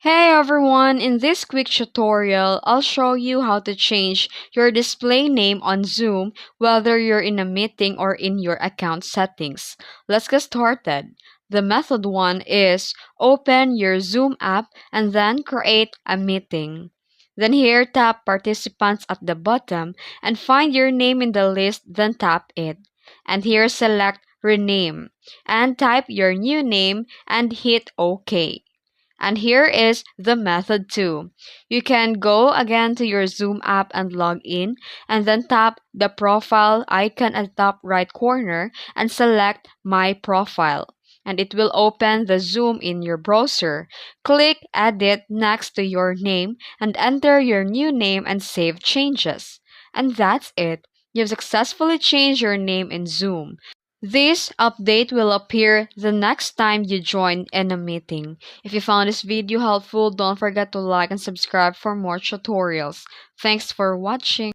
Hey everyone, in this quick tutorial, I'll show you how to change your display name on Zoom whether you're in a meeting or in your account settings. Let's get started. The method one is open your Zoom app and then create a meeting. Then here tap participants at the bottom and find your name in the list, then tap it. And here select rename and type your new name and hit OK. And here is the method 2. You can go again to your Zoom app and log in and then tap the profile icon at the top right corner and select My Profile. And it will open the Zoom in your browser. Click Edit next to your name and enter your new name and save changes. And that's it. You've successfully changed your name in Zoom. This update will appear the next time you join in a meeting. If you found this video helpful, don't forget to like and subscribe for more tutorials. Thanks for watching.